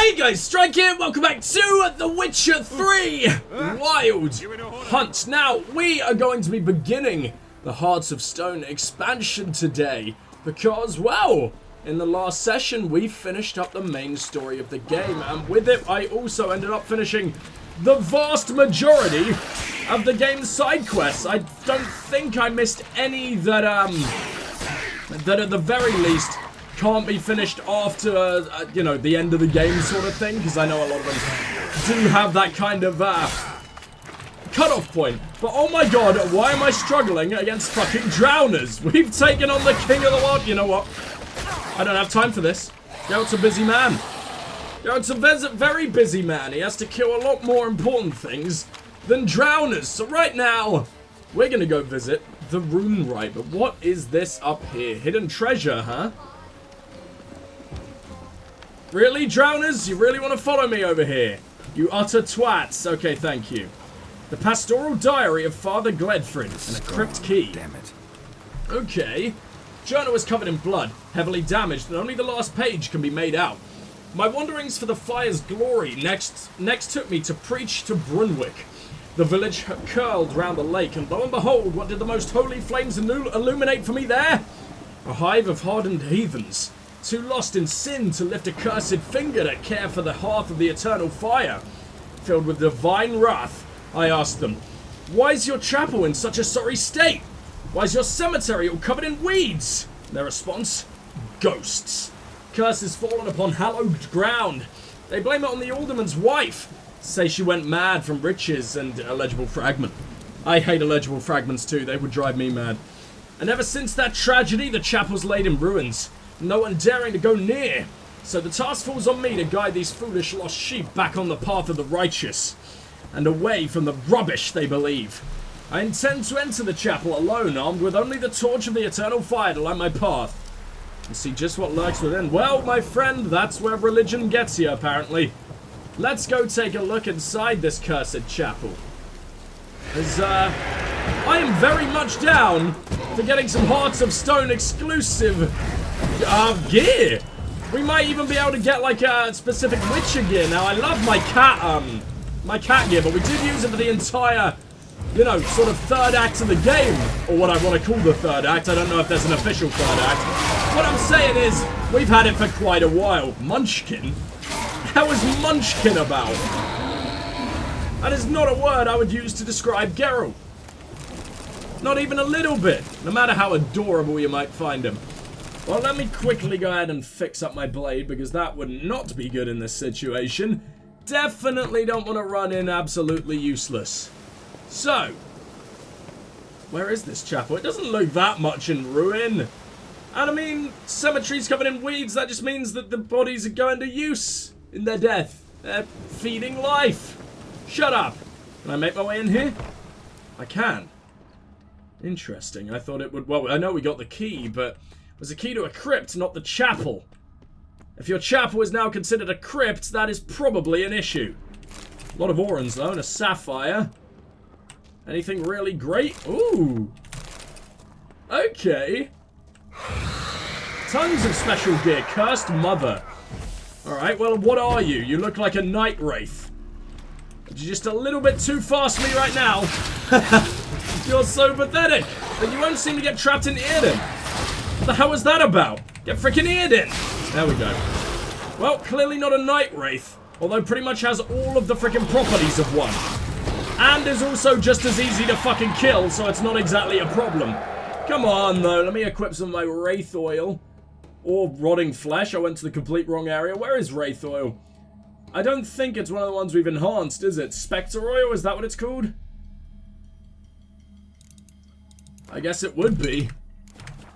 Hey guys, Strike here, welcome back to The Witcher 3 Wild Hunt. Now, we are going to be beginning the Hearts of Stone expansion today because, well, in the last session we finished up the main story of the game, and with it I also ended up finishing the vast majority of the game's side quests. I don't think I missed any that at the very least can't be finished after, you know, the end of the game sort of thing, because I know a lot of them do have that kind of, cutoff point. But oh my god, why am I struggling against fucking drowners? We've taken on the king of the world. You know what? I don't have time for this. Geralt's a busy man. Geralt's a very busy man. He has to kill a lot more important things than drowners. So right now, we're gonna go visit the Rune Right. But what is this up here? Hidden treasure, huh? Really, drowners? You really want to follow me over here? You utter twats. Okay, thank you. The pastoral diary of Father Gledfrid and a crypt key. Damn it. Okay. Journal was covered in blood, heavily damaged, and only the last page can be made out. My wanderings for the fire's glory next took me to preach to Brunwick. The village curled round the lake, and lo and behold, what did the most holy flames illuminate for me there? A hive of hardened heathens, too lost in sin to lift a cursed finger to care for the hearth of the eternal fire. Filled with divine wrath, I asked them, why is your chapel in such a sorry state? Why is your cemetery all covered in weeds? Their response, ghosts. Curses fallen upon hallowed ground. They blame it on the alderman's wife. Say she went mad from riches and illegible fragment. I hate illegible fragments too, they would drive me mad. And ever since that tragedy, the chapel's laid in ruins. No one daring to go near. So the task falls on me to guide these foolish lost sheep back on the path of the righteous. And away from the rubbish they believe. I intend to enter the chapel alone, armed with only the torch of the eternal fire to light my path. And see just what lurks within. Well, my friend, that's where religion gets you, apparently. Let's go take a look inside this cursed chapel. As, I am very much down for getting some Hearts of Stone exclusive gear. We might even be able to get like a specific Witcher gear. Now I love my cat gear, but we did use it for the entire, you know, sort of third act of the game, or what I want to call the third act. I don't know if there's an official third act. What I'm saying is, we've had it for quite a while. Munchkin? How is Munchkin about? That is not a word I would use to describe Geralt. Not even a little bit, no matter how adorable you might find him. Well, let me quickly go ahead and fix up my blade, because that would not be good in this situation. Definitely don't want to run in absolutely useless. So, where is this chapel? It doesn't look that much in ruin. And I mean, cemeteries covered in weeds, that just means that the bodies are going to use in their death. They're feeding life. Shut up. Can I make my way in here? I can. Interesting. I thought it would... Well, I know we got the key, but... It was a key to a crypt, not the chapel. If your chapel is now considered a crypt, that is probably an issue. A lot of orans, though, and a sapphire. Anything really great? Ooh. Okay. Tons of special gear. Cursed Mother. Alright, well, what are you? You look like a night wraith. But you're just a little bit too fast for me right now. You're so pathetic. But you won't seem to get trapped in Eden. What the hell was that about? Get freaking eared in! There we go. Well, clearly not a night wraith, although pretty much has all of the freaking properties of one. And is also just as easy to fucking kill, so it's not exactly a problem. Come on, though, let me equip some of my wraith oil. Or rotting flesh. I went to the complete wrong area. Where is wraith oil? I don't think it's one of the ones we've enhanced, is it? Spectre oil, is that what it's called? I guess it would be.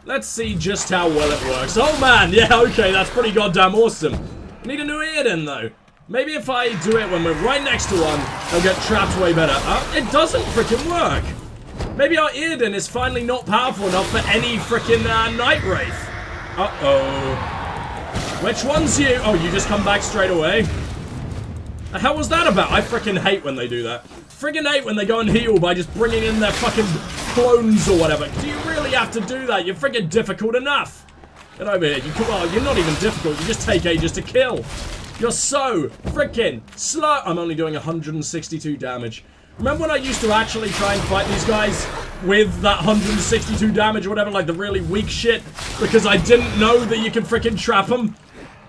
Let's see just how well it works. Oh man, yeah, okay, that's pretty goddamn awesome. Need a new Eden though. Maybe if I do it when we're right next to one, they'll get trapped way better. It doesn't freaking work. Maybe our Eden is finally not powerful enough for any freaking Night Wraith. Uh-oh. Which one's you? Oh, you just come back straight away. The hell was that about? I freaking hate when they do that. Friggin' hate when they go and heal by just bringing in their fucking clones or whatever. Do you really have to do that? You're friggin' difficult enough. Get over here. Well, you're not even difficult. You just take ages to kill. You're so freaking slow. I'm only doing 162 damage. Remember when I used to actually try and fight these guys with that 162 damage or whatever, like the really weak shit, because I didn't know that you can freaking trap them?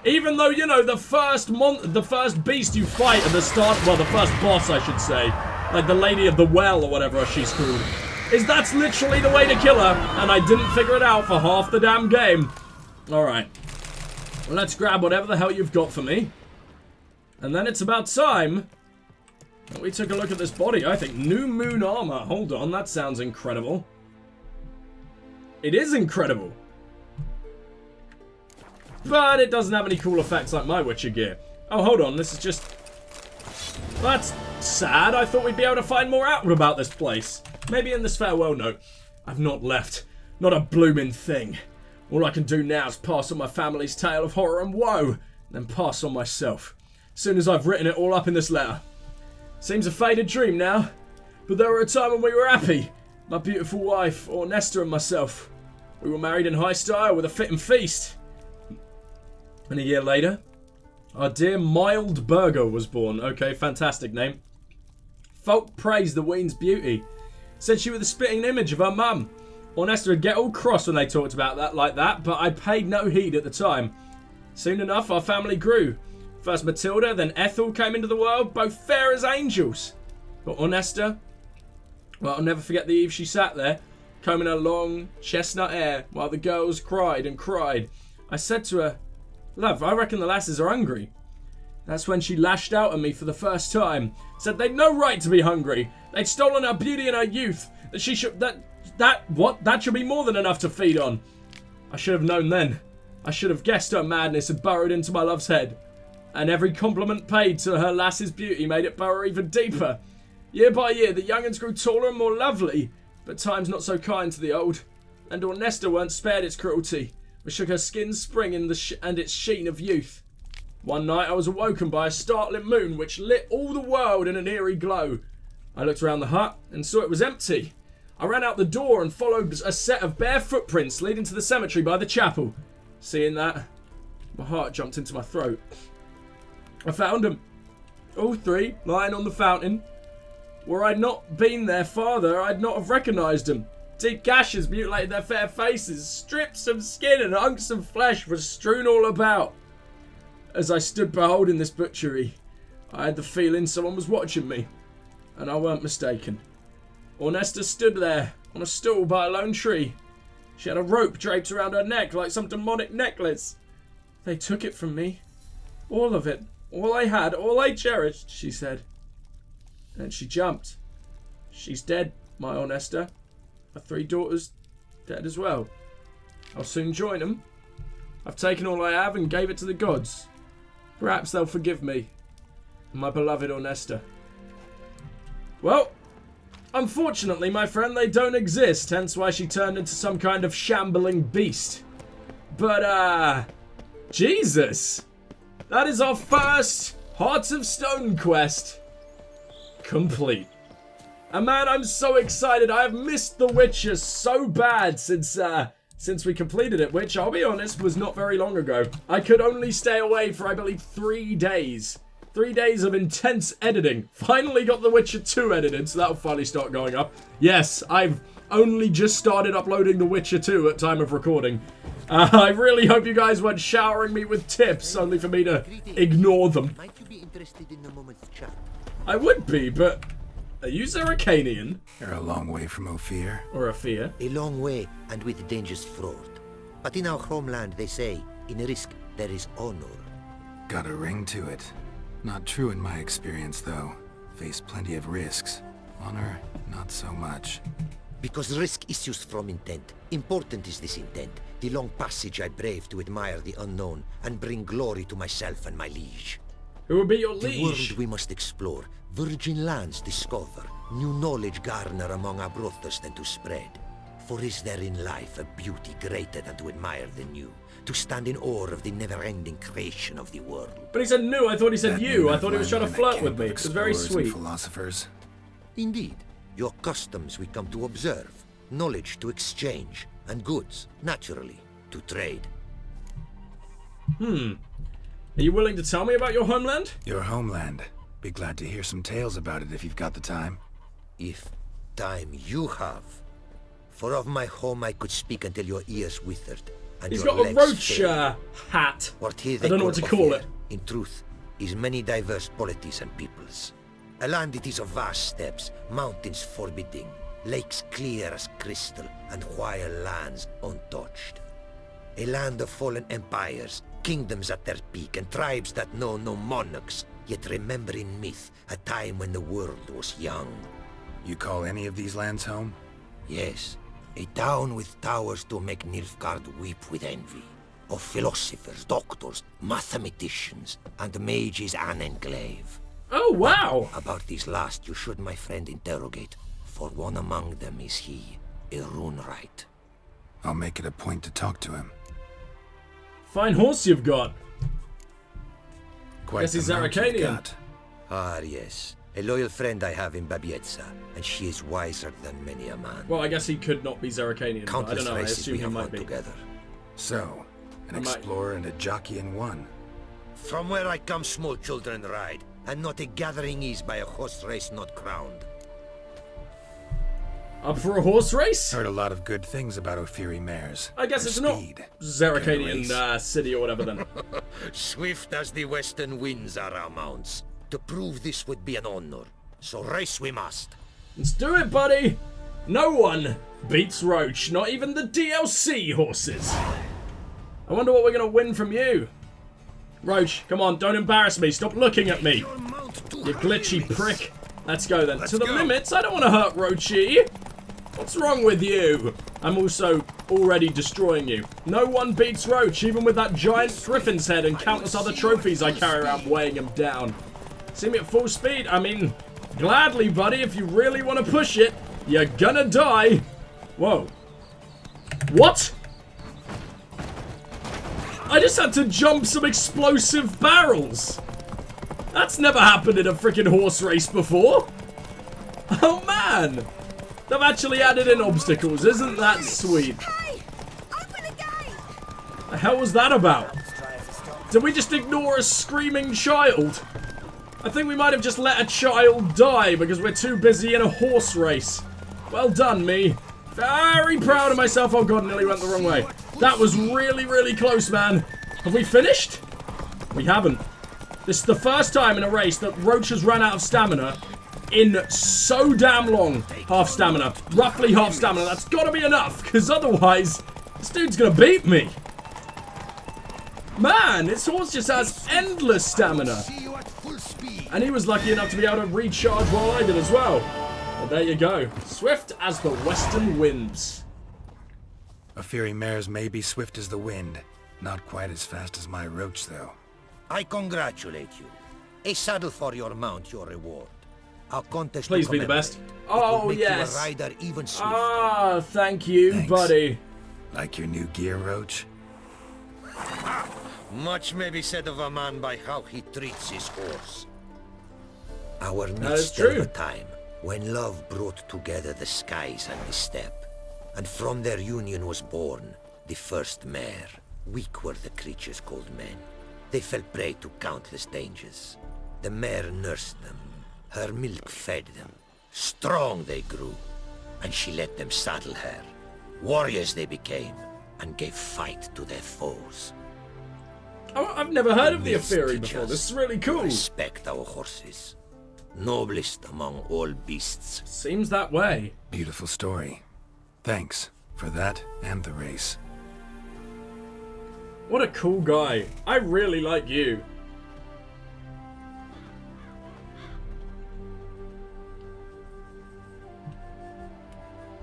Even though, you know, the first beast you fight at the start, well, the first boss, I should say, like the Lady of the Well or whatever she's called, that's literally the way to kill her, and I didn't figure it out for half the damn game. Alright. Let's grab whatever the hell you've got for me. And then it's about time that we took a look at this body. I think New Moon Armor. Hold on, that sounds incredible. It is incredible. But it doesn't have any cool effects like my Witcher gear. Oh, hold on, this is just... That's sad. I thought we'd be able to find more out about this place. Maybe in this farewell note. I've not left. Not a blooming thing. All I can do now is pass on my family's tale of horror and woe, and then pass on myself. As soon as I've written it all up in this letter. Seems a faded dream now, but there were a time when we were happy. My beautiful wife, Ornesta, and myself. We were married in high style with a fit and feast. And a year later, our dear Mild Burger was born. Okay, fantastic name. Folk praised the Ween's beauty. Said she was the spitting image of her mum. Ornesta would get all cross when they talked about that like that, but I paid no heed at the time. Soon enough, our family grew. First Matilda, then Ethel came into the world, both fair as angels. But Ornesta, well, I'll never forget the eve she sat there, combing her long, chestnut hair, while the girls cried and cried. I said to her, "Love, I reckon the lasses are hungry." That's when she lashed out at me for the first time. Said they'd no right to be hungry. They'd stolen her beauty and her youth. That she should... That should be more than enough to feed on. I should have known then. I should have guessed her madness had burrowed into my love's head. And every compliment paid to her lass's beauty made it burrow even deeper. Year by year, the young'uns grew taller and more lovely. But time's not so kind to the old. And Ornesta weren't spared its cruelty, but shook her skin's spring in and its sheen of youth. One night I was awoken by a startling moon which lit all the world in an eerie glow. I looked around the hut and saw it was empty. I ran out the door and followed a set of bare footprints leading to the cemetery by the chapel. Seeing that, my heart jumped into my throat. I found them, all three, lying on the fountain. Were I not been their father, I'd not have recognised them. Deep gashes mutilated their fair faces. Strips of skin and hunks of flesh were strewn all about. As I stood beholding this butchery, I had the feeling someone was watching me, and I weren't mistaken. Ornesta stood there, on a stool by a lone tree. She had a rope draped around her neck like some demonic necklace. They took it from me. All of it. All I had, all I cherished, she said. And she jumped. She's dead, my Ornesta. My 3 daughters dead as well. I'll soon join them. I've taken all I have and gave it to the gods. Perhaps they'll forgive me. My beloved Ornesta. Well, unfortunately, my friend, they don't exist, hence why she turned into some kind of shambling beast. But, Jesus! That is our first Hearts of Stone quest complete. And man, I'm so excited. I have missed The Witcher so bad since we completed it, which, I'll be honest, was not very long ago. I could only stay away for, I believe, 3 days. 3 days of intense editing. Finally got The Witcher 2 edited, so that'll finally start going up. Yes, I've only just started uploading The Witcher 2 at time of recording. I really hope you guys weren't showering me with tips, only for me to ignore them. Might you be interested in a moment's chat? I would be, but are you Zeracanian? You're a long way from Ofier. Or Ofier? A long way, and with dangers fraught. But in our homeland, they say, in risk there is honor. Got a ring to it. Not true in my experience, though. Face plenty of risks. Honor, not so much. Because risk issues from intent. Important is this intent. The long passage I brave to admire the unknown and bring glory to myself and my liege. Who will be your The liege? world we must explore, virgin lands discover, new knowledge garner among our brothers than to spread. For is there in life a beauty greater than to admire the new, to stand in awe of the never-ending creation of the world? But he said new, I thought he said That you. I new thought he was trying to I've learned flirt with in a me. camp It of was very explorers and sweet. philosophers. Indeed, your customs we come to observe, knowledge to exchange, and goods, naturally, to trade. Are you willing to tell me about your homeland? Your homeland. Be glad to hear some tales about it if you've got the time. If time you have. For of my home I could speak until your ears withered. And He's your got a legs roach failed. hat. What here I they don't know what to call Ofier, it. in truth, is many diverse polities and peoples. A land it is of vast steppes, mountains forbidding, lakes clear as crystal, and wild lands untouched. A land of fallen empires, kingdoms at their peak, and tribes that know no monarchs, yet remember in myth a time when the world was young. You call any of these lands home? Yes, a town with towers to make Nilfgaard weep with envy. Of philosophers, doctors, mathematicians, and mages an enclave. Oh, wow. About these last you should, my friend, interrogate, for one among them is he, a runewright. I'll make it a point to talk to him. Fine horse you've got. Quite Guess he's the mount you've Arcadian. got. Ah, yes. A loyal friend I have in Babietza, and she is wiser than many a man. Well, I guess he could not be Zaracanian, but I Countless don't know. I races assume we he have might run be. together. So, an I might- explorer and a jockey in one. From where I come, small children ride, and not a gathering is by a horse race not crowned. Up for a horse race? Heard a lot of good things about Ofier mares. I guess Their it's not speed. Can Zaracanian race. city or whatever then. Swift as the western winds are our mounts. To prove this would be an honor. So race we must. Let's do it, buddy. No one beats Roach, not even the DLC horses. I wonder what we're going to win from you. Roach, come on, don't embarrass me. Stop looking at me. You glitchy prick. Let's go then. To the limits. I don't want to hurt Roachy. What's wrong with you? I'm also already destroying you. No one beats Roach, even with that giant griffin's head and countless other trophies I carry around weighing him down. See me at full speed? I mean, gladly, buddy, if you really want to push it. You're gonna die. Whoa. What? I just had to jump some explosive barrels. That's never happened in a freaking horse race before. Oh, man. They've actually added in obstacles. Isn't that sweet? Hey! Open the gate! The hell was that about? Did we just ignore a screaming child? I think we might have just let a child die because we're too busy in a horse race. Well done, me. Very proud of myself. Oh god, nearly went the wrong way. That was really, really close, man. Have we finished? We haven't. This is the first time in a race that Roach has run out of stamina in so damn long. Half stamina. Roughly half stamina. That's gotta be enough, because otherwise, this dude's gonna beat me. Man, this horse just has endless stamina. And he was lucky enough to be able to recharge while I did as well. Well, there you go. Swift as the western winds. Ofier mares may be swift as the wind. Not quite as fast as my Roach, though. I congratulate you. A saddle for your mount, your reward. Our contest Please to be the commemorate. best. It Oh, will make yes. you a rider even swifter. Ah, thank you, Thanks. buddy. Like your new gear, Roach? Much may be said of a man by how he treats his horse. Our is midst true. of a time when love brought together the skies and the steppe, and from their union was born the first mare. Weak were the creatures called men. They fell prey to countless dangers. The mare nursed them. Her milk fed them. Strong they grew, and she let them saddle her. Warriors they became, and gave fight to their foes. Oh, I've never heard of the Myths Ofier teach before. us This is really to cool. Respect our horses. Noblest among all beasts. Seems that way. Beautiful story. Thanks for that and the race. What a cool guy. I really like you.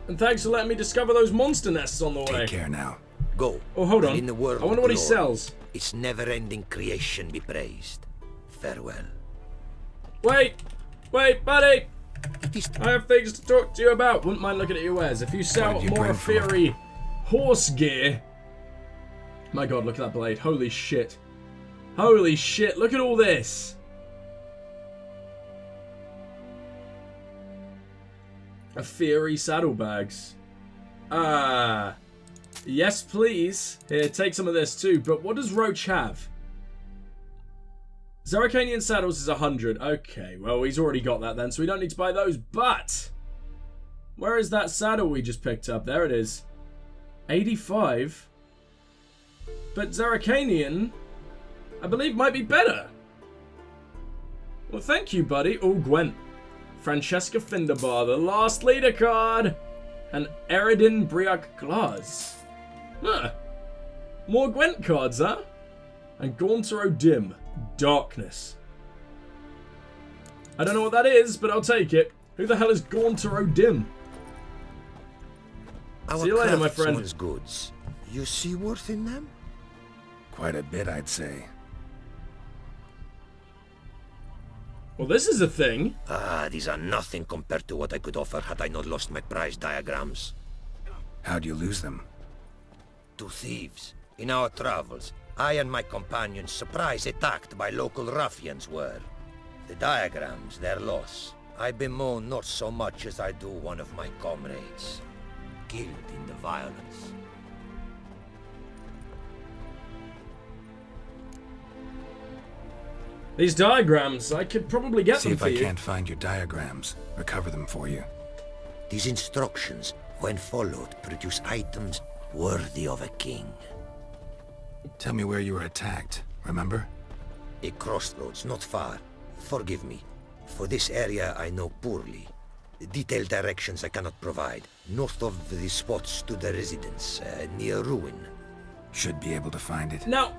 And thanks for letting me discover those monster nests on the way. Take care now. Go. Oh, hold on. In the world I wonder what he glory, sells. Its never-ending creation be praised. Farewell. Wait, buddy. It is I have things to talk to you about. Wouldn't mind looking at your wares. If you sell What did you more bring for me? Ofier horse gear. My god, look at that blade. Holy shit. Holy shit, look at all this. Ofier saddlebags. Yes please. Here, take some of this too. But what does Roach have? Zaracanian saddles is 100. Okay, well, he's already got that then, so we don't need to buy those. But where is that saddle we just picked up? There it is. 85. But Zaracanian, I believe, might be better. Well, thank you, buddy. Oh, Gwent. Francesca Finderbar, the last leader card. And Eridin Briac Glaz. Huh. More Gwent cards, huh? And Gaunter O'Dim. Darkness. I don't know what that is, but I'll take it. Who the hell is Gaunter O'Dim? See you later, my friend. Our goods. You see worth in them? Quite a bit, I'd say. Well, this is a thing. These are nothing compared to what I could offer had I not lost my prize diagrams. How'd you lose them? To thieves. In our travels, I and my companions surprise attacked by local ruffians were. The diagrams, their loss. I bemoan not so much as I do one of my comrades. Killed in the violence. These diagrams, I could probably get See them if for I you. can't find your diagrams. Recover them for you. These instructions, when followed, produce items worthy of a king. Tell me where you were attacked, remember? A crossroads, not far. Forgive me. For this area I know poorly. Detailed directions I cannot provide. North of the spot stood a residence, near ruin. Should be able to find it. Now,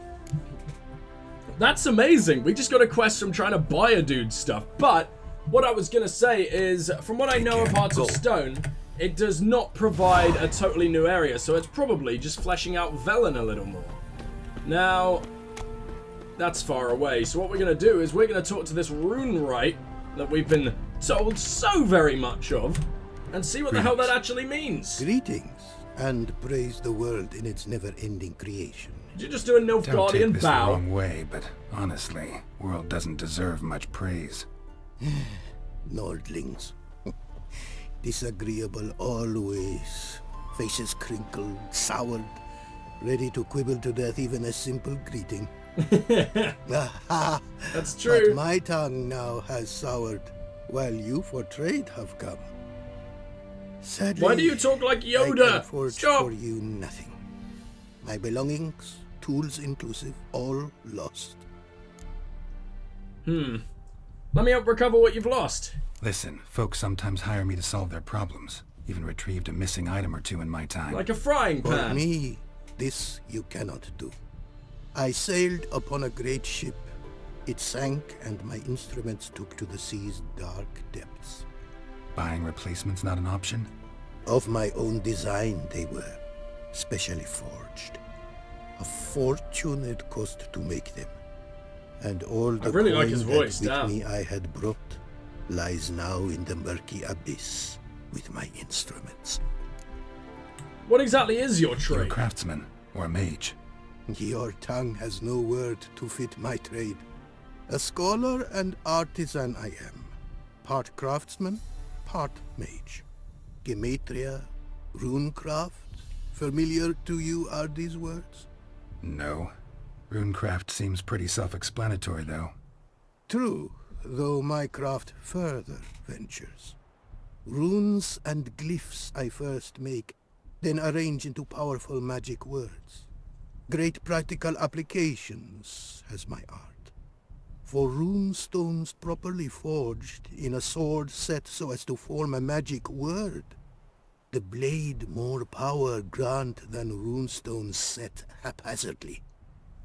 that's amazing. We just got a quest from trying to buy a dude's stuff. But what I was going to say is, from what I know of Hearts of Stone, it does not provide a totally new area. So it's probably just fleshing out Velen a little more. Now, that's far away. So what we're going to do is we're going to talk to this rune wright that we've been told so very much of and see what the hell that actually means. Greetings, and praise the world in its never-ending creation. Did you just do a Don't Nilfgaardian take this the bow? wrong way, but honestly, world doesn't deserve much praise. Nordlings. Disagreeable always. Faces crinkled, soured, ready to quibble to death even a simple greeting. That's true. But my tongue now has soured, while you for trade have come. Sadly, Why do you talk like I Yoda? can forge Stop. for you nothing. My belongings, tools inclusive, all lost. Let me help recover what you've lost. Listen, folks sometimes hire me to solve their problems. Even retrieved a missing item or two in my time. Like a frying For pan. me, this you cannot do. I sailed upon a great ship. It sank, and my instruments took to the sea's dark depths. Buying replacements not an option? Of my own design they were, specially forged. A fortune it cost to make them. And all the really like coin his that voice, with damn. me I had brought lies now in the murky abyss with my instruments. What exactly is your You're a trade? craftsman, or a mage. Your tongue has no word to fit my trade. A scholar and artisan I am. Part craftsman, part mage. Gematria, runecraft. Familiar to you are these words? No. Runecraft seems pretty self-explanatory, though. True, though my craft further ventures. Runes and glyphs I first make, then arrange into powerful magic words. Great practical applications has my art. For rune stones properly forged in a sword set so as to form a magic word, the blade more power grant than runestones set haphazardly.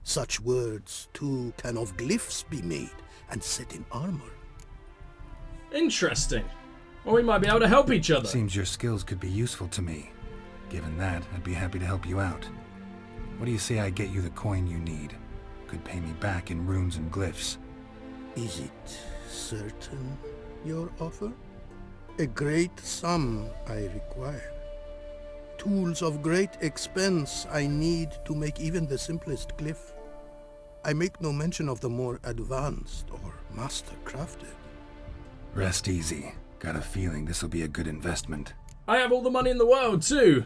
Such words, too, can of glyphs be made and set in armor. Interesting. Well, we might be able to help each other. Seems your skills could be useful to me. Given that, I'd be happy to help you out. What do you say I get you the coin you need? Could pay me back in runes and glyphs. Is it certain, your offer? A great sum I require. Tools of great expense I need to make even the simplest glyph. I make no mention of the more advanced or master-crafted. Rest easy. Got a feeling this'll be a good investment. I have all the money in the world, too.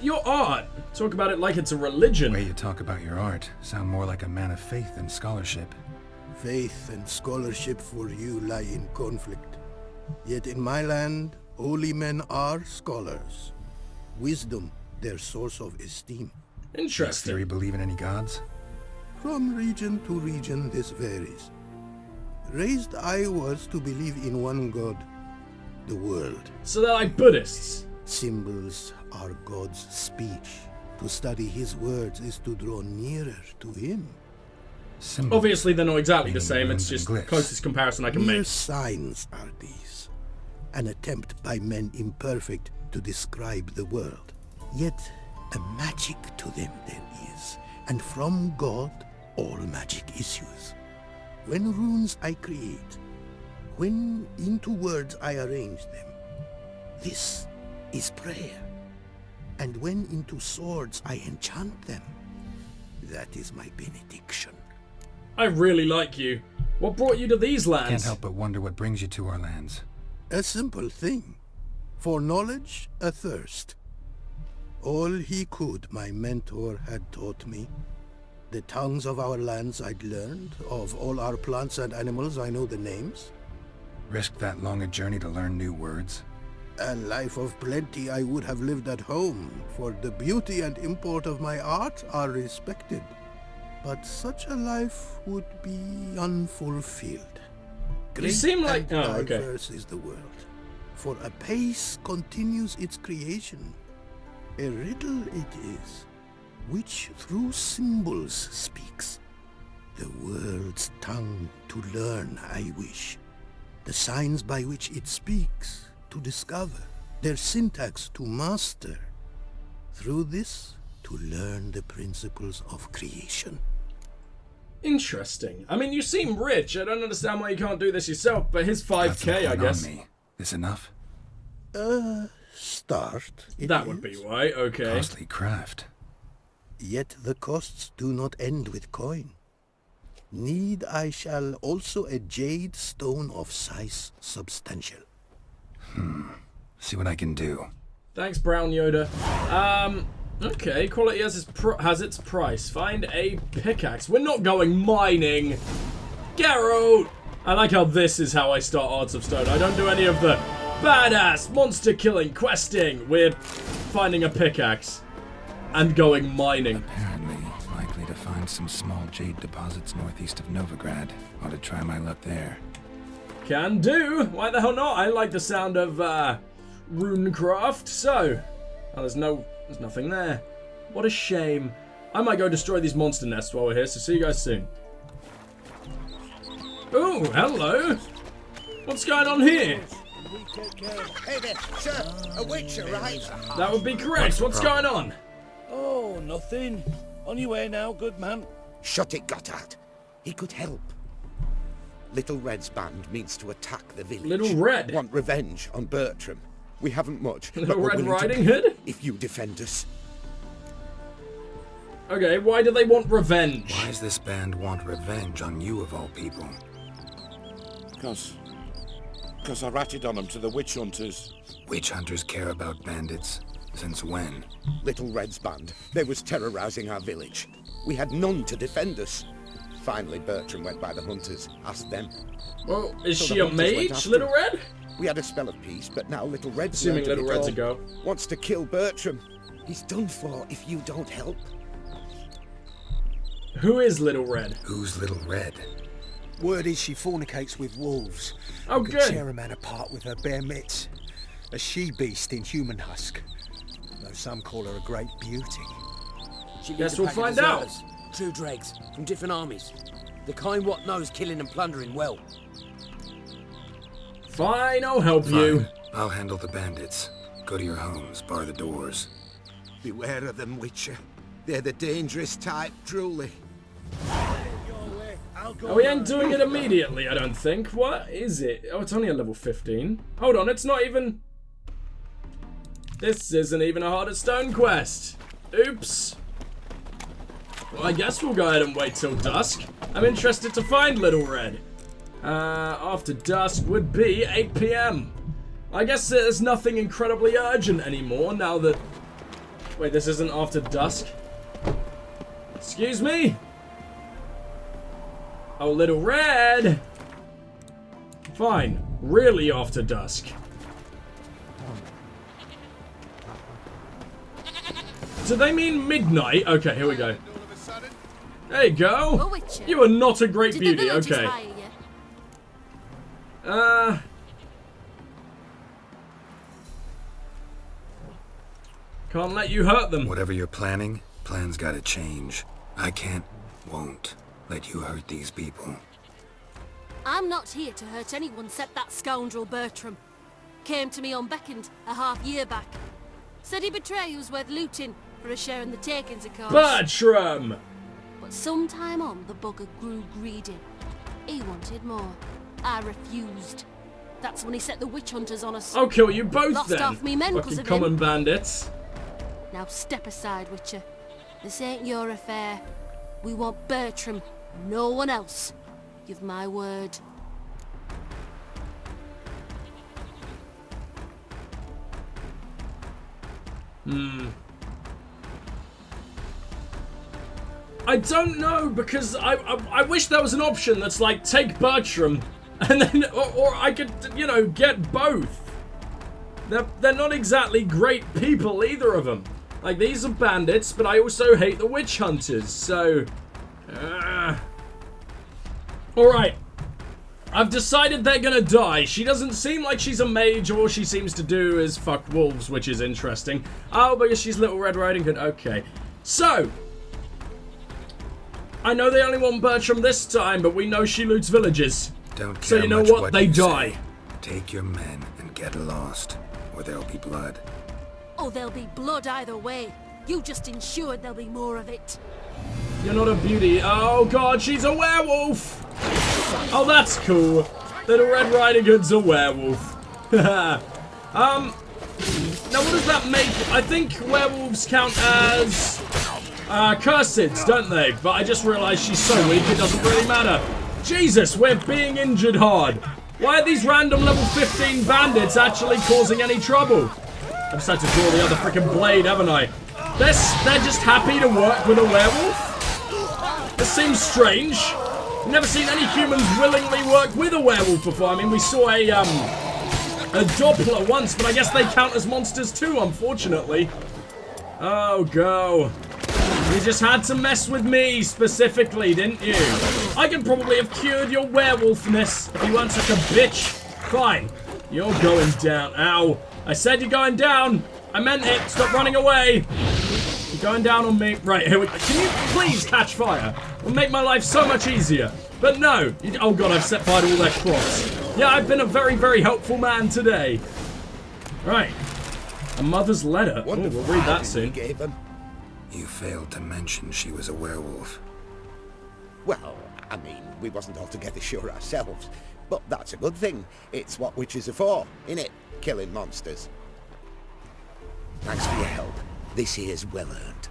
Your art. Talk about it like it's a religion. The way you talk about your art sound more like a man of faith than scholarship. Faith and scholarship for you lie in conflict. Yet in my land, holy men are scholars. Wisdom, their source of esteem. Does Interesting. Theory believe in any gods? From region to region, this varies. Raised I was to believe in one god, the world. So they're like Buddhists. Symbols are God's speech. To study his words is to draw nearer to him. Symbols. Obviously, they're not exactly the Meaning same. It's runes and just glyphs. closest comparison I can Mere make. signs are these. An attempt by men imperfect to describe the world. Yet a magic to them there is, and from God all magic issues. When runes I create, when into words I arrange them, this is prayer. And when into swords I enchant them, that is my benediction. I really like you. What brought you to these lands? Can't help but wonder what brings you to our lands. A simple thing. For knowledge, a thirst. All he could, my mentor had taught me. The tongues of our lands I'd learned. Of all our plants and animals, I know the names. Risked that long a journey to learn new words? A life of plenty I would have lived at home, for the beauty and import of my art are respected. But such a life would be unfulfilled. You seem like... and Oh, okay. diverse is the world, for a pace continues its creation. A riddle it is, which through symbols speaks. The world's tongue to learn I wish, the signs by which it speaks to discover, their syntax to master. Through this, to learn the principles of creation. Interesting. I mean, you seem rich. I don't understand why you can't do this yourself, but his Got some 5k, I fun guess. on me. This enough? Start. it That would be is. why, okay. Costly craft. Yet the costs do not end with coin. Need I shall also a jade stone of size substantial. See what I can do. Thanks, Brown Yoda. Okay, quality has its price. Find a pickaxe. We're not going mining. Geralt! I like how this is how I start Arts of Stone. I don't do any of the badass monster killing questing. We're finding a pickaxe and going mining. Apparently, likely to find some small jade deposits northeast of Novigrad. Ought to try my luck there. Can do. Why the hell not? I like the sound of runecraft. So, oh, there's nothing there. What a shame. I might go destroy these monster nests while we're here. So see you guys soon. Oh, hello. What's going on here? Hey there, sir! A witch arrived! That would be correct. What's going on? Oh, nothing. On your way now, good man. Shut it, Gotthard. He could help. Little Red's band means to attack the village. Little Red? Want revenge on Bertram. We haven't much, Little but we're Red willing to Riding pay Hood? if you defend us. Okay, why do they want revenge? Why does this band want revenge on you of all people? Because I ratted on them to the witch hunters. Witch hunters care about bandits. Since when? Little Red's band, they was terrorizing our village. We had none to defend us. Finally, Bertram went by the hunters, asked them. Well, is So she the a hunters went mage, after Little him. Red? We had a spell of peace, but now Little Red's Assuming learned Little it Red's a all. go. Wants to kill Bertram. He's done for if you don't help. Who is Little Red? Who's Little Red? Word is she fornicates with wolves. Oh, Could good. tear a man apart with her bare mitts. A she-beast in human husk. Though some call her a great beauty. She Guess leads a we'll pack of find out. deserters, true dregs from different armies. The kind what knows killing and plundering well. Fine, I'll help you. Fine. I'll handle the bandits. Go to your homes, bar the doors. Beware of them, Witcher. They're the dangerous type, truly. Oh, we ain't doing it immediately, I don't think. What is it? Oh, it's only a level 15. Hold on, it's not even... This isn't even a Heart of Stone quest. Oops. Well, I guess we'll go ahead and wait till dusk. I'm interested to find Little Red. After dusk would be 8 PM. I guess there's nothing incredibly urgent anymore now that... Wait, this isn't after dusk? Excuse me? Oh, Little Red! Fine. Really after dusk. Do they mean midnight? Okay, here we go. There you go. You are not a great beauty. Okay. Can't let you hurt them. Whatever you're planning, plans gotta change. I can't, won't let you hurt these people. I'm not here to hurt anyone except that scoundrel Bertram. Came to me unbeckoned a half-year back. Said he'd betray who's worth looting for a share in the takings, of course. Bertram! But sometime on, the bugger grew greedy. He wanted more. I refused. That's when he set the witch hunters on us. I'll kill you both Lost then. half me men 'cause Fucking of common him. bandits. Now step aside, Witcher. This ain't your affair. We want Bertram, no one else. Give my word. I don't know, because I wish there was an option that's like, take Bertram, and then, or I could, you know, get both. They're not exactly great people, either of them. Like, these are bandits, but I also hate the witch hunters, so... Alright. I've decided they're gonna die. She doesn't seem like she's a mage. All she seems to do is fuck wolves, which is interesting. Oh, because she's Little Red Riding Hood. Okay. So... I know they only want Bertram this time, but we know she loots villages. Don't care so you know much what? They you die. Say. Take your men and get lost, or there'll be blood. Oh, there'll be blood either way. You just ensured there'll be more of it. You're not a beauty. Oh god, she's a werewolf! Oh, that's cool. Little Red Riding Hood's a werewolf. Now what does that make? I think werewolves count as cursids, don't they? But I just realized she's so weak it doesn't really matter. Jesus, we're being injured hard. Why are these random level 15 bandits actually causing any trouble? I just had to draw the other freaking blade, haven't I? They're just happy to work with a werewolf? This seems strange. I've never seen any humans willingly work with a werewolf before. I mean, we saw a Doppler once, but I guess they count as monsters too, unfortunately. Oh, go. You just had to mess with me specifically, didn't you? I could probably have cured your werewolfness if you weren't such a bitch. Fine. You're going down. Ow. I said you're going down. I meant it. Stop running away. You're going down on me. Right, here we go. Can you please catch fire? It'll make my life so much easier. But no. Oh god, I've set fire to all their crops. Yeah, I've been a very, very helpful man today. Right. A mother's letter. Oh, we'll read that soon. You failed to mention she was a werewolf. Well, I mean, we wasn't altogether sure ourselves. But that's a good thing. It's what witches are for, innit? Killing monsters. Thanks for your help. This here's well earned.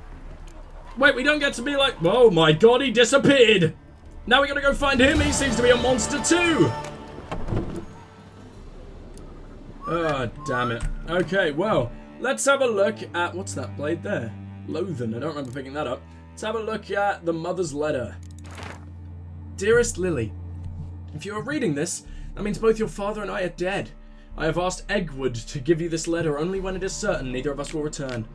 Wait, we don't get to be like, oh my god, he disappeared. Now we gotta go find him. He seems to be a monster too. Oh, damn it. Okay, well, let's have a look at, what's that blade there? Loathen, I don't remember picking that up. Let's have a look at the mother's letter. Dearest Lily, if you are reading this, that means both your father and I are dead. I have asked Eggwood to give you this letter only when it is certain neither of us will return.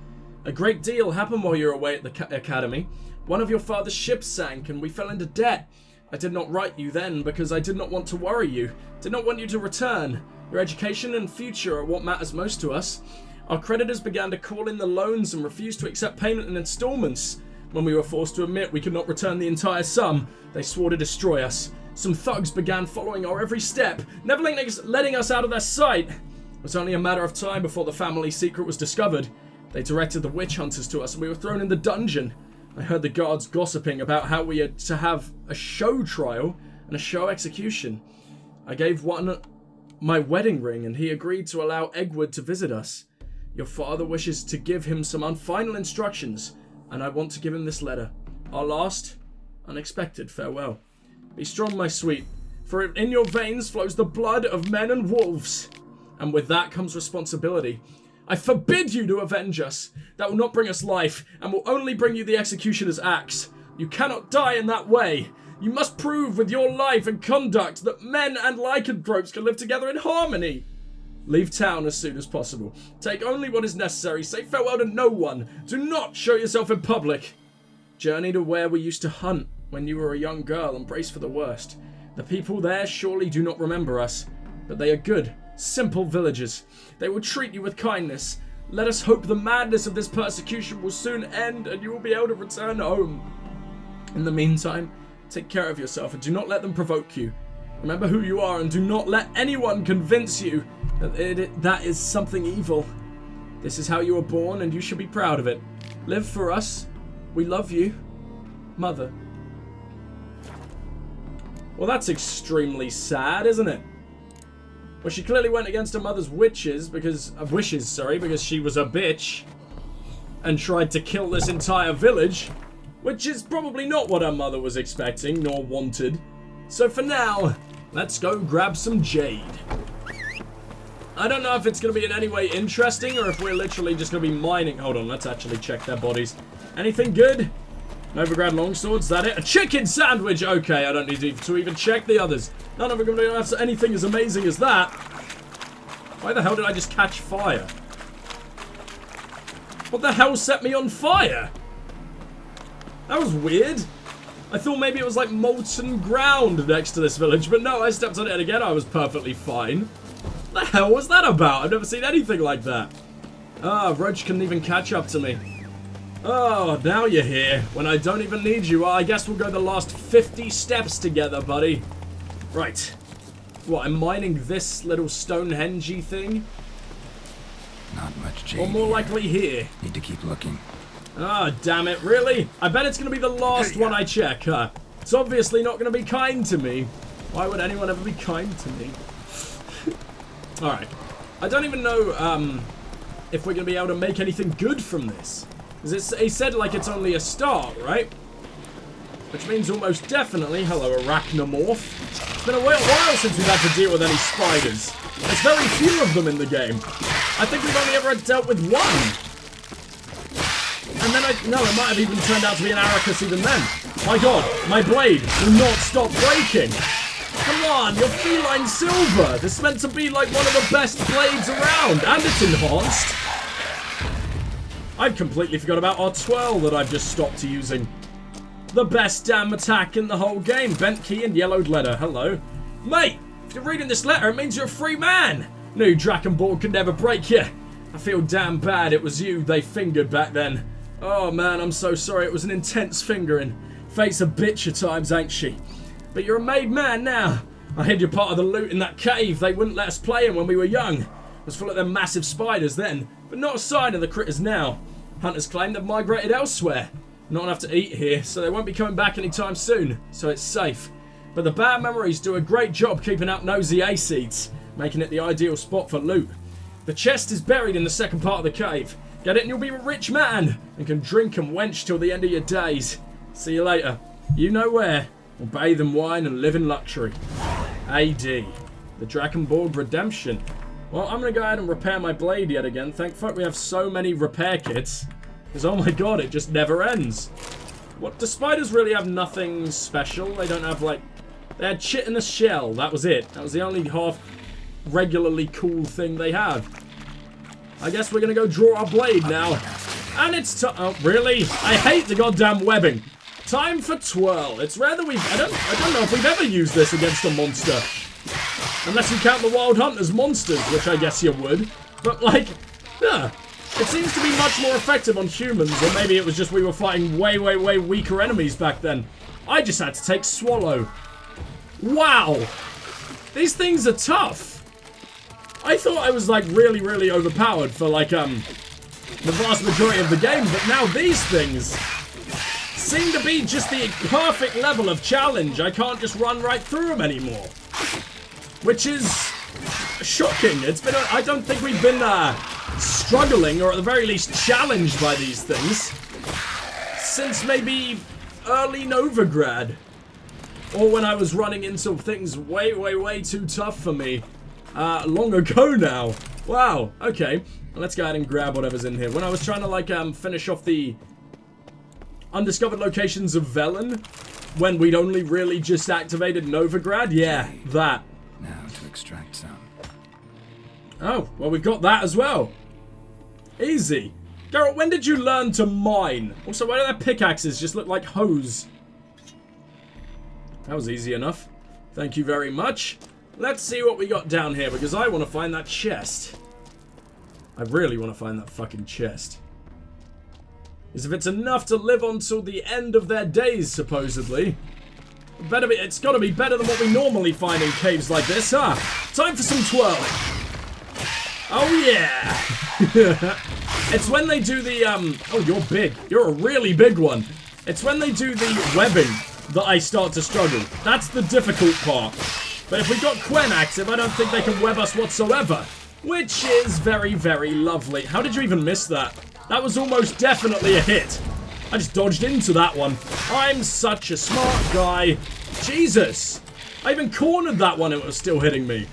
A great deal happened while you were away at the academy. One of your father's ships sank and we fell into debt. I did not write you then because I did not want to worry you, did not want you to return. Your education and future are what matters most to us. Our creditors began to call in the loans and refused to accept payment in installments. When we were forced to admit we could not return the entire sum, they swore to destroy us. Some thugs began following our every step, never letting us out of their sight. It was only a matter of time before the family secret was discovered. They directed the witch hunters to us and we were thrown in the dungeon. I heard the guards gossiping about how we had to have a show trial and a show execution. I gave one my wedding ring and he agreed to allow Eggwood to visit us. Your father wishes to give him some final instructions, and I want to give him this letter. Our last, unexpected farewell. Be strong, my sweet, for in your veins flows the blood of men and wolves. And with that comes responsibility. I forbid you to avenge us. That will not bring us life, and will only bring you the executioner's axe. You cannot die in that way. You must prove with your life and conduct that men and lycanthropes can live together in harmony. Leave town as soon as possible. Take only what is necessary. Say farewell to no one. Do not show yourself in public. Journey to where we used to hunt when you were a young girl and brace for the worst. The people there surely do not remember us, but they are good, simple villagers. They will treat you with kindness. Let us hope the madness of this persecution will soon end and you will be able to return home. In the meantime, take care of yourself and do not let them provoke you. Remember who you are and do not let anyone convince you that that is something evil. This is how you were born and you should be proud of it. Live for us. We love you. Mother. Well, that's extremely sad, isn't it? Well, she clearly went against her mother's wishes because she was a bitch and tried to kill this entire village, which is probably not what her mother was expecting nor wanted. So for now, let's go grab some jade. I don't know if it's going to be in any way interesting or if we're literally just going to be mining. Hold on, let's actually check their bodies. Anything good? Novigrad longsword, is that it? A chicken sandwich! Okay, I don't need to even check the others. None of them are going to have anything as amazing as that. Why the hell did I just catch fire? What the hell set me on fire? That was weird. I thought maybe it was like molten ground next to this village, but no, I stepped on it again. I was perfectly fine. What the hell was that about? I've never seen anything like that. Ah, Roach couldn't even catch up to me. Oh, now you're here, when I don't even need you. Well, I guess we'll go the last 50 steps together, buddy. Right. What, I'm mining this little Stonehenge-y thing? Not much jade. Or more likely here. Need to keep looking. Ah, damn it, really? I bet it's going to be the last one I check, huh? It's obviously not going to be kind to me. Why would anyone ever be kind to me? Alright. I don't even know if we're going to be able to make anything good from this. Because he said like it's only a start, right? Which means almost definitely, hello arachnomorph. It's been a while since we've had to deal with any spiders. There's very few of them in the game. I think we've only ever dealt with one. And then no, it might have even turned out to be an Arachus even then. My god, my blade will not stop breaking. Come on, you're feline silver. This is meant to be like one of the best blades around, and it's enhanced. I've completely forgot about our twirl that I've just stopped using. The best damn attack in the whole game. Bent key and yellowed letter. Hello. Mate, if you're reading this letter, it means you're a free man. No Drakenborg can never break you. I feel damn bad it was you they fingered back then. Oh man, I'm so sorry. It was an intense fingering. Fate's a bitch at times, ain't she? But you're a made man now. I hid your part of the loot in that cave. They wouldn't let us play in when we were young. It was full of them massive spiders then, but not a sign of the critters now. Hunters claim they've migrated elsewhere. Not enough to eat here, so they won't be coming back anytime soon, so it's safe. But the bad memories do a great job keeping out nosy A-seeds, making it the ideal spot for loot. The chest is buried in the second part of the cave. Get it and you'll be a rich man, and can drink and wench till the end of your days. See you later. You know where. We'll bathe in wine and live in luxury. AD. The Drakenborg Redemption. Well, I'm going to go ahead and repair my blade yet again. Thank fuck we have so many repair kits. Because, oh my god, it just never ends. What, do spiders really have nothing special? They don't have, like... They had shit in the shell. That was it. That was the only half regularly cool thing they have. I guess we're going to go draw our blade now. And it's oh, really? I hate the goddamn webbing. Time for twirl. It's rare that I don't know if we've ever used this against a monster. Unless you count the Wild Hunt as monsters, which I guess you would. But, like, yeah. It seems to be much more effective on humans, or maybe it was just we were fighting way, way, way weaker enemies back then. I just had to take Swallow. Wow! These things are tough. I thought I was, like, really, really overpowered for, like, the vast majority of the game, but now these things seem to be just the perfect level of challenge. I can't just run right through them anymore. Which is shocking. It's been I don't think we've been struggling, or at the very least challenged by these things, since maybe early Novigrad. Or when I was running into things way, way, way too tough for me long ago now. Wow, okay. Let's go ahead and grab whatever's in here. When I was trying to, like, finish off the undiscovered locations of Velen, when we'd only really just activated Novigrad? Yeah, that. Now to extract some. Oh, well, we've got that as well. Easy. Geralt, when did you learn to mine? Also, why do their pickaxes just look like hose? That was easy enough. Thank you very much. Let's see what we got down here, because I want to find that chest. I really want to find that fucking chest. As if it's enough to live on till the end of their days, supposedly. It's got to be better than what we normally find in caves like this, huh? Time for some twirling. Oh, yeah. It's when they do the, oh, you're big. You're a really big one. It's when they do the webbing that I start to struggle. That's the difficult part. But if we got Quen active, I don't think they can web us whatsoever. Which is very, very lovely. How did you even miss that? That was almost definitely a hit. I just dodged into that one. I'm such a smart guy. Jesus. I even cornered that one and it was still hitting me.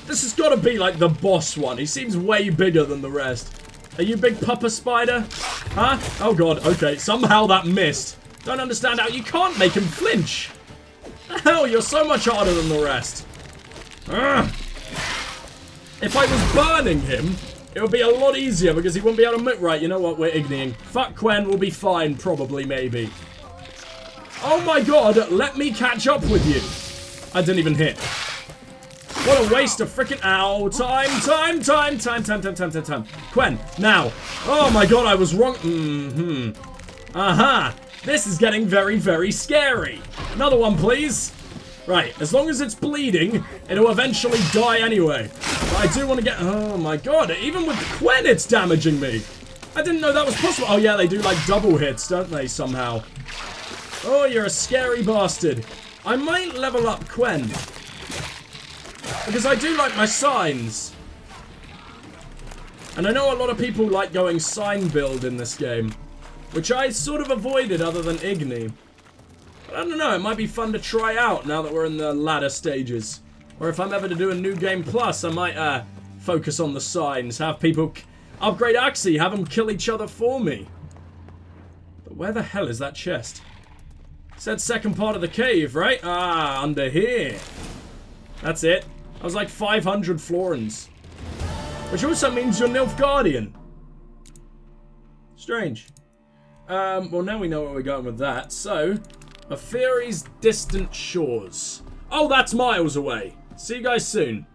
This has got to be like the boss one. He seems way bigger than the rest. Are you big pupper spider? Huh? Oh god, okay. Somehow that missed. Don't understand how you can't make him flinch. Hell, you're so much harder than the rest. Ugh. If I was burning him, it would be a lot easier because he wouldn't be able to move. Right, you know what? We're ignying. Fuck Quen, we'll be fine, probably, maybe. Oh my god, let me catch up with you. I didn't even hit. What a waste of freaking... Ow. Time. Quen, now. Oh my god, I was wrong. Aha. This is getting very, very scary. Another one, please. Right, as long as it's bleeding, it'll eventually die anyway. But I do want to get... Oh my god, even with Quen, it's damaging me. I didn't know that was possible. Oh yeah, they do like double hits, don't they, somehow? Oh, you're a scary bastard. I might level up Quen. Because I do like my signs. And I know a lot of people like going sign build in this game. Which I sort of avoided other than Igni. But I don't know, it might be fun to try out now that we're in the latter stages. Or if I'm ever to do a new game plus, I might focus on the signs. Have people upgrade Axie, have them kill each other for me. But where the hell is that chest? It said second part of the cave, right? Ah, under here. That's it. I was like 500 florins. Which also means you're Nilfgaardian. Strange. Well, now we know where we're going with that. So, Ofier's distant shores. Oh, that's miles away. See you guys soon.